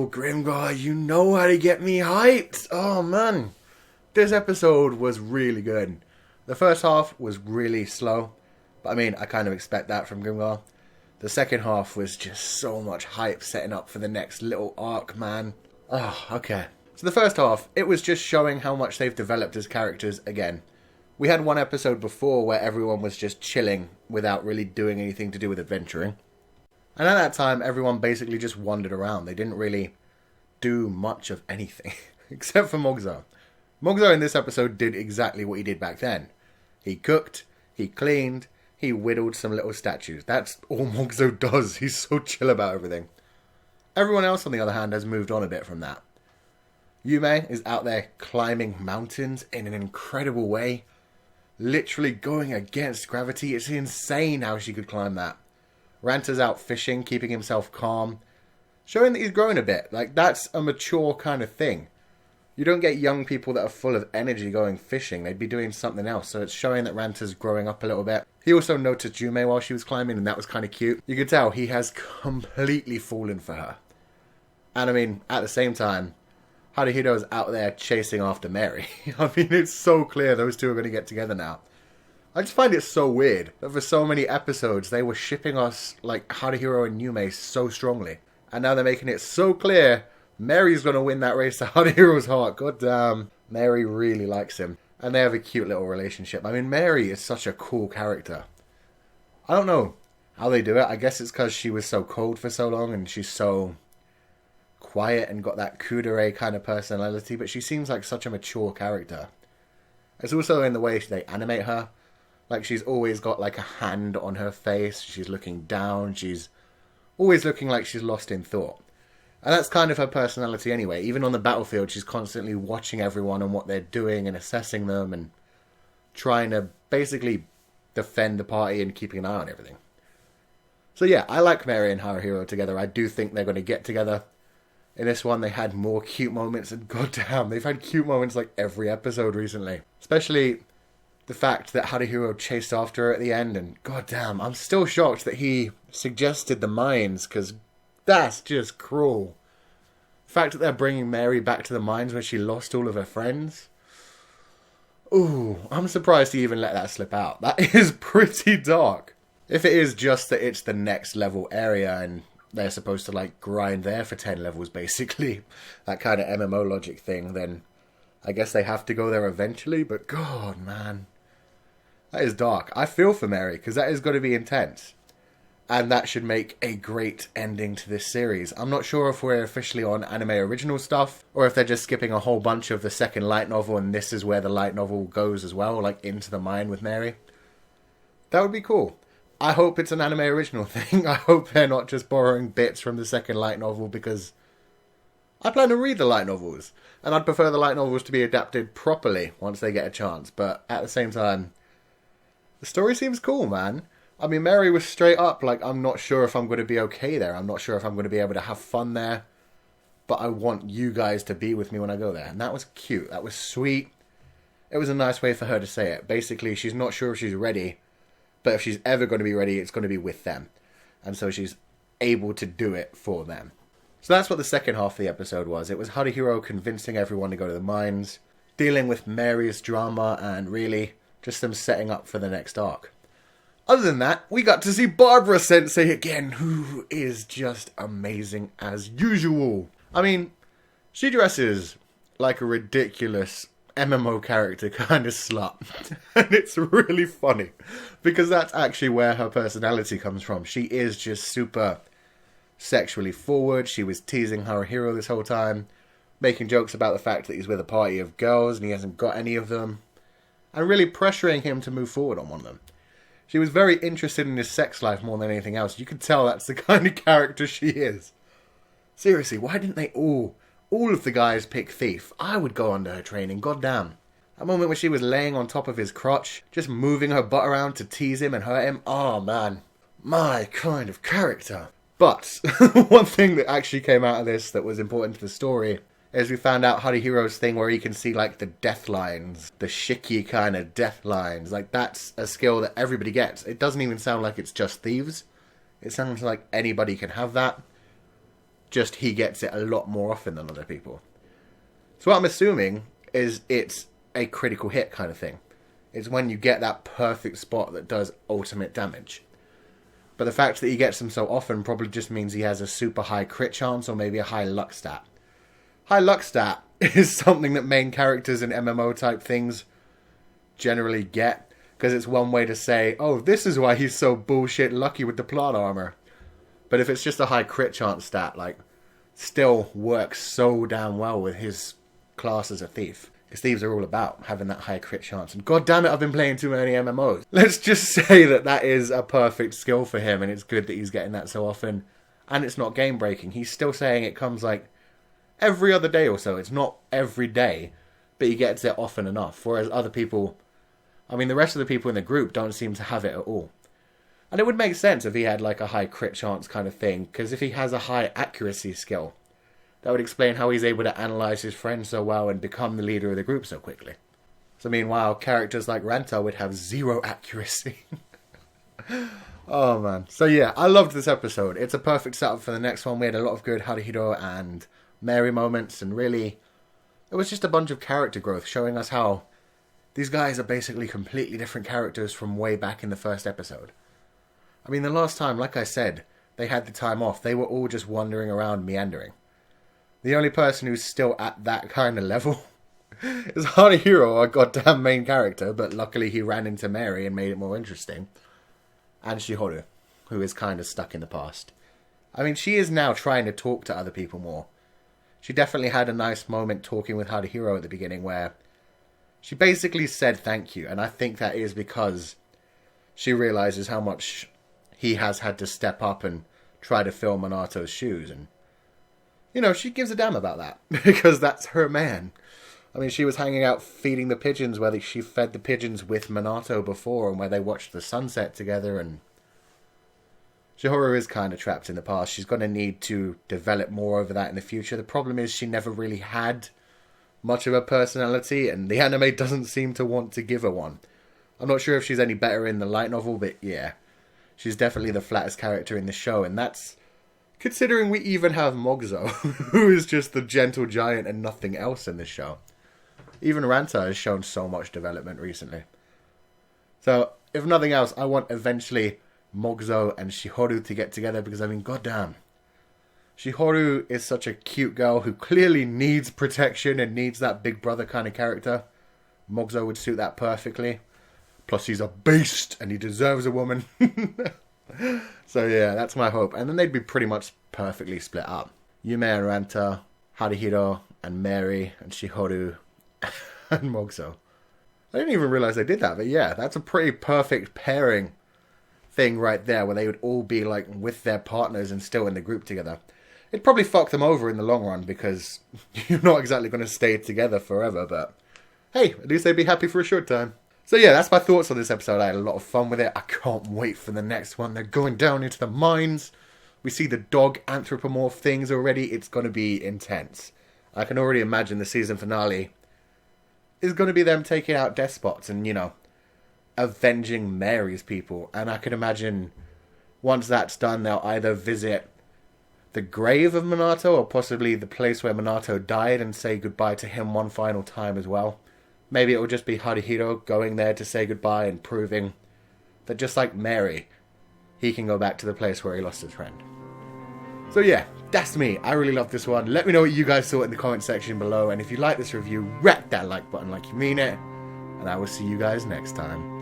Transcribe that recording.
Grimgar, you know how to get me hyped. Oh man, this episode was really good. The first half was really slow, but I mean, I kind of expect that from Grimgar. The second half was just so much hype setting up for the next little arc, man. Oh, okay. So the first half, it was just showing how much they've developed as characters again. We had one episode before where everyone was just chilling without really doing anything to do with adventuring. And at that time, everyone basically just wandered around. They didn't really do much of anything, except for Mogzo. Mogzo in this episode did exactly what he did back then. He cooked, he cleaned, he whittled some little statues. That's all Mogzo does. He's so chill about everything. Everyone else, on the other hand, has moved on a bit from that. Yume is out there climbing mountains in an incredible way. Literally going against gravity. It's insane how she could climb that. Ranta's out fishing, keeping himself calm. Showing that he's grown a bit. Like, that's a mature kind of thing. You don't get young people that are full of energy going fishing. They'd be doing something else. So it's showing that Ranta's growing up a little bit. He also noticed Yume while she was climbing, and that was kind of cute. You could tell he has completely fallen for her. And I mean, at the same time, Haruhiro's out there chasing after Mary. I mean, it's so clear those two are going to get together now. I just find it so weird that for so many episodes they were shipping us, like, Haruhiro and Yume so strongly. And now they're making it so clear Mary's going to win that race to Haruhiro's heart. God damn. Mary really likes him. And they have a cute little relationship. I mean, Mary is such a cool character. I don't know how they do it. I guess it's because she was so cold for so long and she's so quiet and got that kudere kind of personality. But she seems like such a mature character. It's also in the way they animate her. Like, she's always got, like, a hand on her face. She's looking down. She's always looking like she's lost in thought. And that's kind of her personality anyway. Even on the battlefield, she's constantly watching everyone and what they're doing and assessing them and trying to basically defend the party and keeping an eye on everything. So yeah, I like Mary and Haruhiro together. I do think they're going to get together. In this one, they had more cute moments, and goddamn, they've had cute moments like every episode recently. Especially the fact that Haruhiro chased after her at the end, and goddamn, I'm still shocked that he suggested the mines, because that's just cruel. The fact that they're bringing Mary back to the mines when she lost all of her friends. Ooh, I'm surprised he even let that slip out. That is pretty dark. If it is just that it's the next level area and they're supposed to, like, grind there for 10 levels, basically, that kind of MMO logic thing, then I guess they have to go there eventually, but god, man. That is dark. I feel for Mary, because that is going to be intense. And that should make a great ending to this series. I'm not sure if we're officially on anime original stuff, or if they're just skipping a whole bunch of the second light novel, and this is where the light novel goes as well, like into the mine with Mary. That would be cool. I hope it's an anime original thing. I hope they're not just borrowing bits from the second light novel, because I plan to read the light novels. And I'd prefer the light novels to be adapted properly once they get a chance. But at the same time, the story seems cool, man. I mean, Mary was straight up like, I'm not sure if I'm going to be okay there. I'm not sure if I'm going to be able to have fun there. But I want you guys to be with me when I go there. And that was cute. That was sweet. It was a nice way for her to say it. Basically, she's not sure if she's ready. But if she's ever going to be ready, it's going to be with them. And so she's able to do it for them. So that's what the second half of the episode was. It was Haruhiro convincing everyone to go to the mines, dealing with Mary's drama, and really just them setting up for the next arc. Other than that, we got to see Barbara Sensei again, who is just amazing as usual. I mean, she dresses like a ridiculous MMO character kind of slut. And it's really funny, because that's actually where her personality comes from. She is just super sexually forward. She was teasing Haruhiro this whole time, making jokes about the fact that he's with a party of girls and he hasn't got any of them, and really pressuring him to move forward on one of them. She was very interested in his sex life more than anything else. You could tell that's the kind of character she is. Seriously, why didn't they all of the guys pick Thief? I would go under her training, goddamn. That moment where she was laying on top of his crotch, just moving her butt around to tease him and hurt him. Oh, man. My kind of character. But, one thing that actually came out of this that was important to the story is we found out Haruhiro's thing where he can see, like, the death lines. The shiki kind of death lines. Like, that's a skill that everybody gets. It doesn't even sound like it's just thieves. It sounds like anybody can have that. just he gets it a lot more often than other people. So what I'm assuming is it's a critical hit kind of thing. It's when you get that perfect spot that does ultimate damage. But the fact that he gets them so often probably just means he has a super high crit chance or maybe a high luck stat. High luck stat is something that main characters in MMO type things generally get, because it's one way to say, oh, this is why he's so bullshit lucky with the plot armor. But if it's just a high crit chance stat, like, still works so damn well with his class as a thief. Because thieves are all about having that high crit chance. And god damn it, I've been playing too many MMOs. Let's just say that that is a perfect skill for him, and it's good that he's getting that so often. And it's not game breaking. He's still saying it comes like every other day or so. It's not every day, but he gets it often enough. Whereas other people, I mean, the rest of the people in the group don't seem to have it at all. And it would make sense if he had like a high crit chance kind of thing, because if he has a high accuracy skill, that would explain how he's able to analyze his friends so well and become the leader of the group so quickly. So meanwhile, characters like Ranta would have zero accuracy. Oh man. So yeah, I loved this episode. It's a perfect setup for the next one. We had a lot of good Haruhiro and Mary moments, and really, it was just a bunch of character growth showing us how these guys are basically completely different characters from way back in the first episode. I mean, the last time, like I said, they had the time off, they were all just wandering around meandering. The only person who's still at that kind of level is Haruhiro, our goddamn main character, but luckily he ran into Mary and made it more interesting. And shihoru, who is kind of stuck in the past. I mean, she is now trying to talk to other people more. She definitely had a nice moment talking with Haruhiro at the beginning where she basically said thank you, and I think that is because she realizes how much he has had to step up and try to fill Manato's shoes, and you know, she gives a damn about that, because that's her man. I mean, she was hanging out feeding the pigeons where she fed the pigeons with Manato before, and where they watched the sunset together, and shihoru is kind of trapped in the past. She's going to need to develop more over that in the future. The problem is she never really had much of a personality, and the anime doesn't seem to want to give her one. I'm not sure if she's any better in the light novel, but yeah, she's definitely the flattest character in the show, and that's considering we even have Mogzo, who is just the gentle giant and nothing else in this show. Even Ranta has shown so much development recently. So, if nothing else, I want eventually Mogzo and shihoru to get together, because I mean, goddamn. shihoru is such a cute girl who clearly needs protection and needs that big brother kind of character. Mogzo would suit that perfectly. Plus he's a beast and he deserves a woman. So yeah, that's my hope. And then they'd be pretty much perfectly split up. Yume and Ranta, Haruhiro and Mary and shihoru and Mogzo. I didn't even realize they did that, but yeah, that's a pretty perfect pairing thing right there, where they would all be like with their partners and still in the group together. It'd probably fuck them over in the long run, because you're not exactly going to stay together forever, but hey, at least they'd be happy for a short time. So yeah, that's my thoughts on this episode. I had a lot of fun with it. I can't wait for the next one. They're going down into the mines. We see the dog anthropomorph things already. It's going to be intense. I can already imagine the season finale is going to be them taking out despots and, you know, avenging Mary's people. And I can imagine once that's done, they'll either visit the grave of Manato or possibly the place where Manato died and say goodbye to him one final time as well. Maybe it will just be Haruhiro going there to say goodbye and proving that just like Mary, he can go back to the place where he lost his friend. So yeah, that's me. I really love this one. Let me know what you guys thought in the comment section below. And if you like this review, whack that like button like you mean it. And I will see you guys next time.